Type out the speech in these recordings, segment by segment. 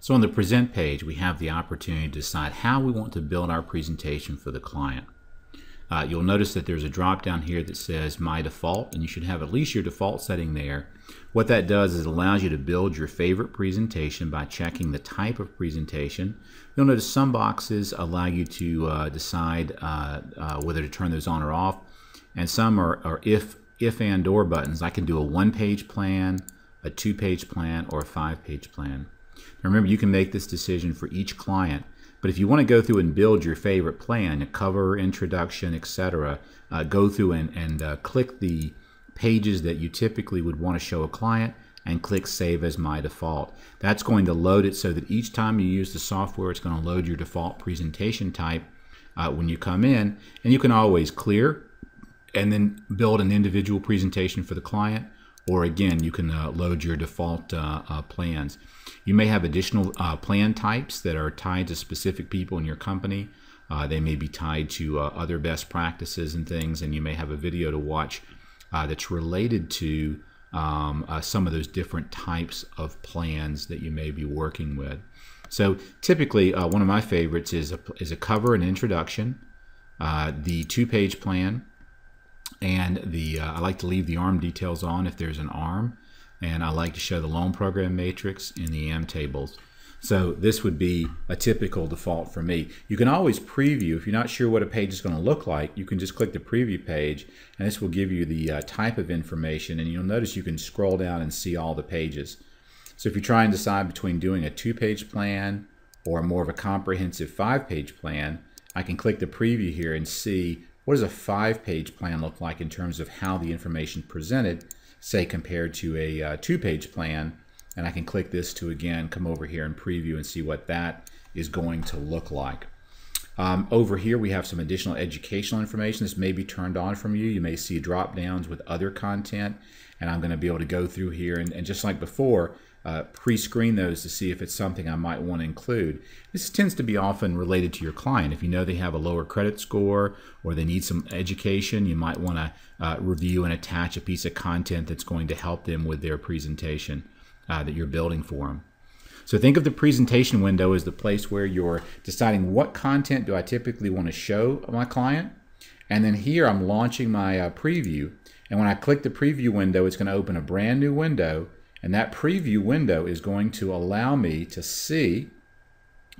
So on the present page, we have the opportunity to decide how we want to build our presentation for the client. You'll notice that there's a drop down here that says My Default, and you should have at least your default setting there. What that does is it allows you to build your favorite presentation by checking the type of presentation. You'll notice some boxes allow you to decide whether to turn those on or off, and some are if and or buttons. I can do a 1-page plan, a 2-page plan, or a 5-page plan. Now remember, you can make this decision for each client. But if you want to go through and build your favorite plan, a cover, introduction, etc., go through and click the pages that you typically would want to show a client and click Save as My Default. That's going to load it so that each time you use the software, it's going to load your default presentation type when you come in. And you can always clear and then build an individual presentation for the client. Or again, you can load your default plans. You may have additional plan types that are tied to specific people in your company. They may be tied to other best practices and things, and you may have a video to watch that's related to some of those different types of plans that you may be working with. So typically, one of my favorites is a cover and introduction, the 2-page plan, and I like to leave the ARM details on if there's an ARM, and I like to show the loan program matrix in the AM tables. So this would be a typical default for me. You can always preview. If you're not sure what a page is going to look like, you can just click the preview page, and this will give you the type of information, and you'll notice you can scroll down and see all the pages. So if you try and decide between doing a 2-page plan or more of a comprehensive 5-page plan, I can click the preview here and see what does a 5-page plan look like in terms of how the information presented, say compared to a 2-page plan. And I can click this to again come over here and preview and see what that is going to look like. Over here we have some additional educational information. This may be turned on from you. You may see drop downs with other content, and I'm going to be able to go through here and just like before, pre-screen those to see if it's something I might want to include. This tends to be often related to your client. If you know they have a lower credit score or they need some education, you might want to review and attach a piece of content that's going to help them with their presentation that you're building for them. So think of the presentation window as the place where you're deciding what content do I typically want to show my client, and then here I'm launching my preview, and when I click the preview window, it's going to open a brand new window. And that preview window is going to allow me to see,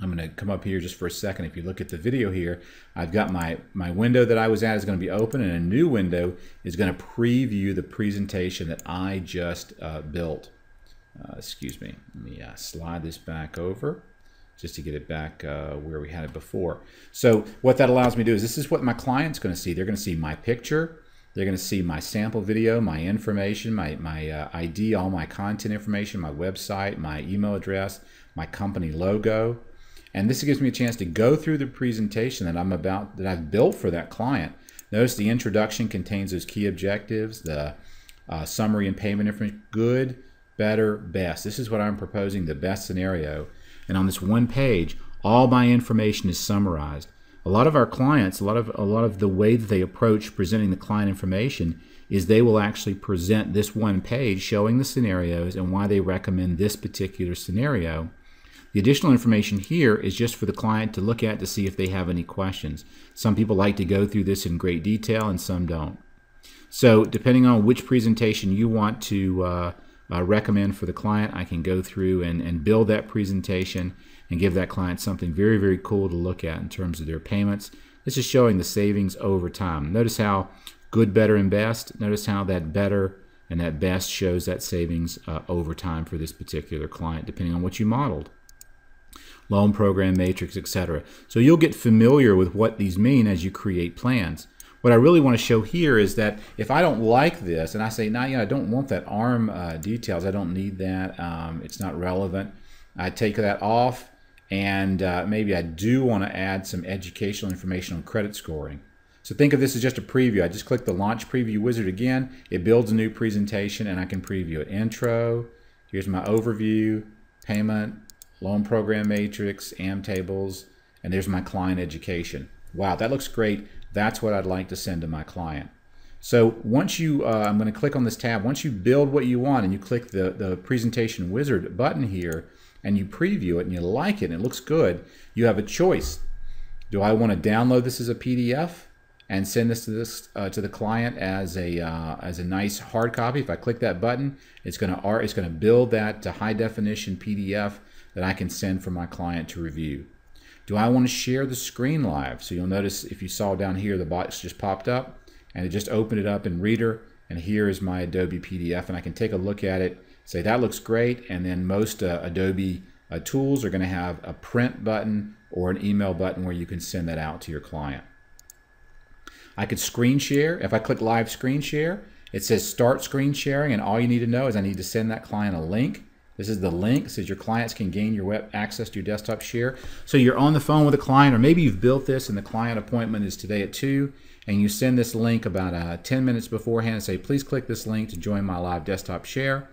I'm going to come up here just for a second. If you look at the video here, I've got my window that I was at is going to be open, and a new window is going to preview the presentation that I just built. Excuse me, let me slide this back over just to get it back where we had it before. So what that allows me to do is this is what my client's going to see. They're going to see my picture. They're going to see my sample video, my information, my ID, all my content information, my website, my email address, my company logo. And this gives me a chance to go through the presentation that I've built for that client. Notice the introduction contains those key objectives, the summary and payment information, good, better, best. This is what I'm proposing, the best scenario. And on this one page, all my information is summarized. A lot of our clients, a lot of the way that they approach presenting the client information is they will actually present this one page showing the scenarios and why they recommend this particular scenario. The additional information here is just for the client to look at to see if they have any questions. Some people like to go through this in great detail and some don't. So depending on which presentation you want to recommend for the client, I can go through and build that presentation and give that client something very, very cool to look at in terms of their payments. This is showing the savings over time. Notice how good, better, and best. Notice how that better and that best shows that savings over time for this particular client, depending on what you modeled. Loan program matrix, etc. So you'll get familiar with what these mean as you create plans. What I really want to show here is that if I don't like this and I say, nah, I don't want that ARM details, I don't need that, it's not relevant, I take that off, and maybe I do want to add some educational information on credit scoring. So think of this as just a preview. I just click the Launch Preview Wizard again. It builds a new presentation, and I can preview it. Intro, here's my overview, payment, loan program matrix, AM tables, and there's my client education. Wow, that looks great. That's what I'd like to send to my client. So once you, I'm going to click on this tab. Once you build what you want and you click the Presentation Wizard button here, and you preview it and you like it and it looks good, you have a choice. Do I want to download this as a PDF and send this to the client as a nice hard copy? If I click that button, it's going to build that to high definition PDF that I can send for my client to review. Do I want to share the screen live? So you'll notice if you saw down here, the box just popped up and it just opened it up in Reader, and here is my Adobe PDF, and I can take a look at it, say that looks great, and then most Adobe tools are going to have a print button or an email button where you can send that out to your client. I could screen share. If I click live screen share, it says start screen sharing, and all you need to know is I need to send that client a link. This is the link. It says your clients can gain your web access to your desktop share. So you're on the phone with a client, or maybe you've built this and the client appointment is today at 2, and you send this link about 10 minutes beforehand and say, please click this link to join my live desktop share.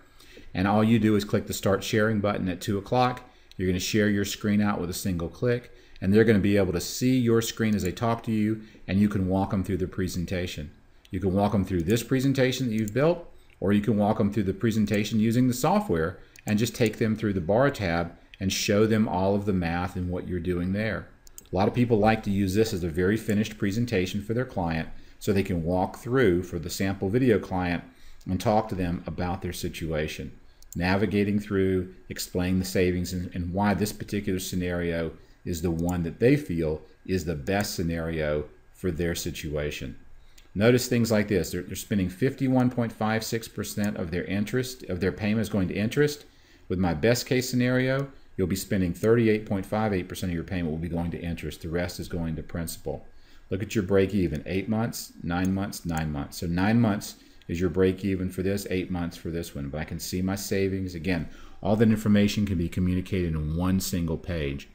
And all you do is click the start sharing button at 2 o'clock. You're going to share your screen out with a single click, and they're going to be able to see your screen as they talk to you, and you can walk them through the presentation. You can walk them through this presentation that you've built, or you can walk them through the presentation using the software and just take them through the bar tab and show them all of the math and what you're doing there. A lot of people like to use this as a very finished presentation for their client so they can walk through for the sample video client and talk to them about their situation, navigating through, explaining the savings and why this particular scenario is the one that they feel is the best scenario for their situation. Notice things like this. They're spending 51.56% of their payment is going to interest. With my best case scenario, you'll be spending 38.58% of your payment will be going to interest. The rest is going to principal. Look at your break even. 8 months, 9 months, 9 months. So 9 months is your break even for this, 8 months for this one. But I can see my savings. Again, all that information can be communicated in one single page.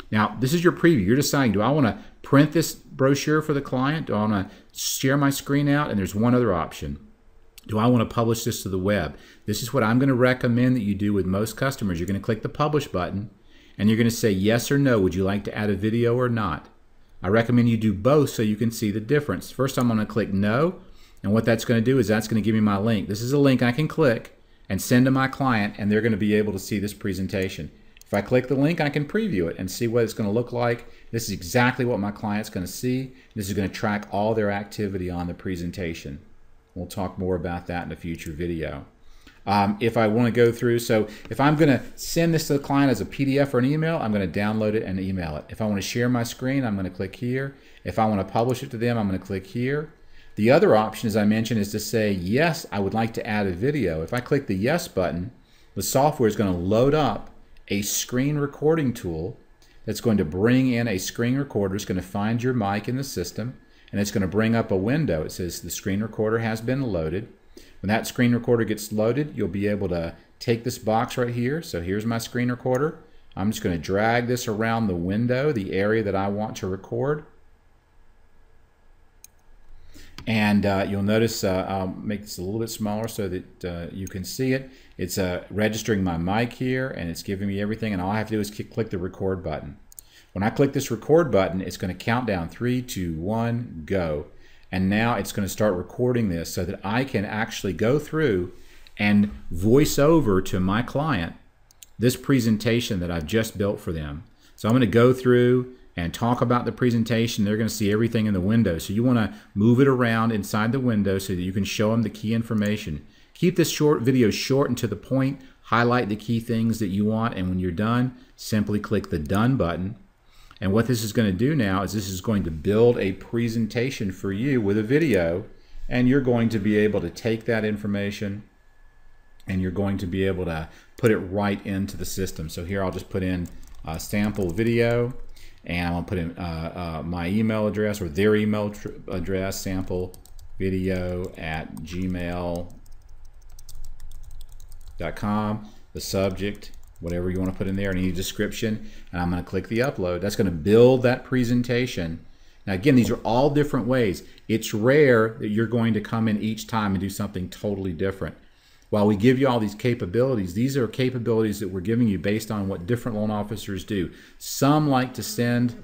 Now, this is your preview. You're deciding, do I want to print this brochure for the client? Do I want to share my screen out? And there's one other option. Do I want to publish this to the web? This is what I'm going to recommend that you do with most customers. You're going to click the publish button, and you're going to say yes or no. Would you like to add a video or not? I recommend you do both so you can see the difference. First, I'm going to click no, and what that's going to do is that's going to give me my link. This is a link I can click and send to my client, and they're going to be able to see this presentation. If I click the link, I can preview it and see what it's going to look like. This is exactly what my client's going to see. This is going to track all their activity on the presentation. We'll talk more about that in a future video. If I want to go through, so if I'm going to send this to the client as a PDF or an email, I'm going to download it and email it. If I want to share my screen, I'm going to click here. If I want to publish it to them, I'm going to click here. The other option, as I mentioned, is to say, yes, I would like to add a video. If I click the yes button, the software is going to load up a screen recording tool that's going to bring in a screen recorder. It's going to find your mic in the system, and it's going to bring up a window. It says the screen recorder has been loaded. When that screen recorder gets loaded, you'll be able to take this box right here. So here's my screen recorder. I'm just going to drag this around the window, the area that I want to record. And you'll notice I'll make this a little bit smaller so that you can see it. It's registering my mic here, and it's giving me everything, and all I have to do is click the record button. When I click this record button, it's going to count down 3, 2, 1, go. And now it's going to start recording this so that I can actually go through and voice over to my client this presentation that I've just built for them. So I'm going to go through and talk about the presentation. They're going to see everything in the window. So you want to move it around inside the window so that you can show them the key information. Keep this video short and to the point. Highlight the key things that you want, and when you're done, simply click the done button. And what this is going to do now is this is going to build a presentation for you with a video, and you're going to be able to take that information and you're going to be able to put it right into the system. So here I'll just put in a sample video, and I'm going to put in my email address or their email address, samplevideo@gmail.com, the subject, whatever you want to put in there, any description, and I'm going to click the upload. That's going to build that presentation. Now again, these are all different ways. It's rare that you're going to come in each time and do something totally different. While we give you all these capabilities, these are capabilities that we're giving you based on what different loan officers do. Some like to send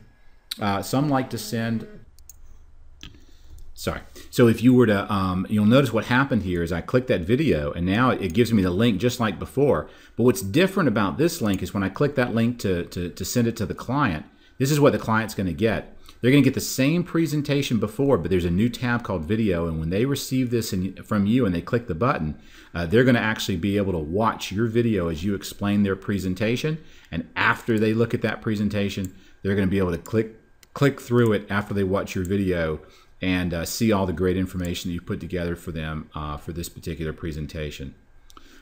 Sorry. So if you were to, you'll notice what happened here is I clicked that video, and now it gives me the link just like before. But what's different about this link is when I click that link to send it to the client, this is what the client's going to get. They're going to get the same presentation before, but there's a new tab called video, and when they receive this from you and they click the button, they're going to actually be able to watch your video as you explain their presentation. And after they look at that presentation, they're going to be able to click through it after they watch your video and see all the great information that you put together for them for this particular presentation.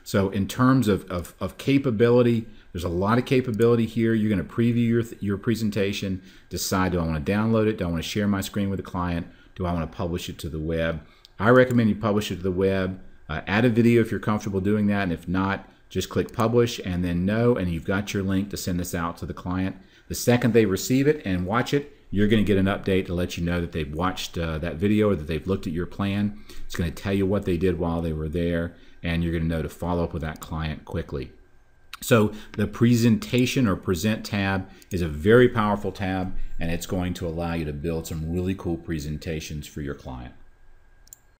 So in terms of capability, there's a lot of capability here. You're going to preview your presentation, decide, do I want to download it? Do I want to share my screen with the client? Do I want to publish it to the web? I recommend you publish it to the web. Add a video if you're comfortable doing that, and if not, just click publish and then no, and you've got your link to send this out to the client. The second they receive it and watch it, you're going to get an update to let you know that they've watched that video or that they've looked at your plan. It's going to tell you what they did while they were there, and you're going to know to follow up with that client quickly. So the presentation or present tab is a very powerful tab, and it's going to allow you to build some really cool presentations for your client.